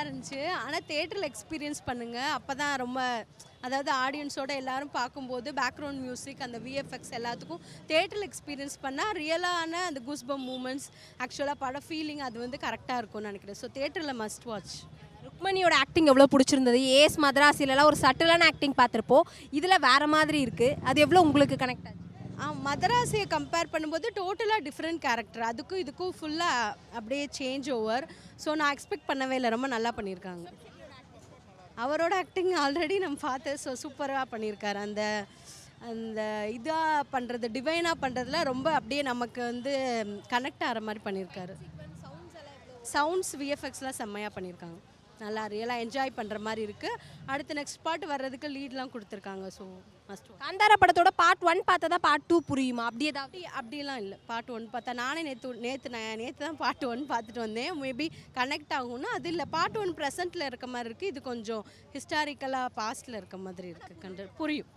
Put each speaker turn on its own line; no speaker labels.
இருந்துச்சு. ஆனா தியேட்டர்ல எக்ஸ்பீரியன்ஸ் பண்ணுங்க. அப்பதான் ரொம்ப அதாவது ஆடியன்ஸோட எல்லாரும் பார்க்கும்போது பேக்ரவுண்ட் மியூசிக் அந்த விஎஃப்எக்ஸ் எல்லாத்துக்கும் தியேட்டர்ல எக்ஸ்பீரியன்ஸ் பண்ணா ரியலான அந்த கூஸ்பம் மூமெண்ட்ஸ் ஆக்சுவலா படம் ஃபீலிங் அது வந்து கரெக்ட்டா இருக்கும்னு நினைக்கிறேன். ஸோ தியேட்டர்ல மஸ்ட் வாட்ச்.
ருக்மணியோட ஆக்டிங் எவ்வளோ பிடிச்சிருந்தது? ஏஎஸ் மதராசிலலாம் ஒரு சட்டிலான ஆக்டிங் பார்த்துருப்போம். இதில் வேற மாதிரி இருக்கு. அது எவ்வளோ உங்களுக்கு கனெக்ட் ஆச்சு?
மதராசியை கம்பேர் பண்ணும்போது டோட்டலாக டிஃப்ரெண்ட் கேரக்டர். அதுக்கும் இதுக்கும் ஃபுல்லாக அப்படியே சேஞ்ச் ஓவர். ஸோ நான் எக்ஸ்பெக்ட் பண்ணவே இல்லை. ரொம்ப நல்லா பண்ணியிருக்காங்க. அவரோட ஆக்டிங் ஆல்ரெடி நம்ம பார்த்தேன். ஸோ சூப்பராக பண்ணியிருக்காரு. அந்த அந்த இதாக பண்ணுறது டிவைனாக பண்ணுறதுல ரொம்ப அப்படியே நமக்கு வந்து கனெக்ட் ஆகிற மாதிரி பண்ணியிருக்காரு. சவுண்ட்ஸ் விஎஃப்எக்ஸ்லாம் செம்மையாக பண்ணியிருக்காங்க. நல்லா ரியலாக என்ஜாய் பண்ணுற மாதிரி இருக்குது. அடுத்து நெக்ஸ்ட் பார்ட் வர்றதுக்கு லீட்லாம் கொடுத்துருக்காங்க. So must.
காந்தாரா படத்தோட பார்ட் 1 பார்த்தா தான் பார்ட் 2 புரியுமா? அப்படி ஏதாவது?
அப்படிலாம் இல்லை. பார்ட் 1 பார்த்தா நானே நேற்று தான் பார்ட் 1 பார்த்துட்டு வந்தேன். மேபி கனெக்ட் ஆகும்னா அது இல்லை. பார்ட் 1 ப்ரெசென்ட்டில் இருக்க மாதிரி இருக்குது. இது கொஞ்சம் ஹிஸ்டாரிக்கலாக பாஸ்ட்டில் இருக்க மாதிரி இருக்குது. புரியும்.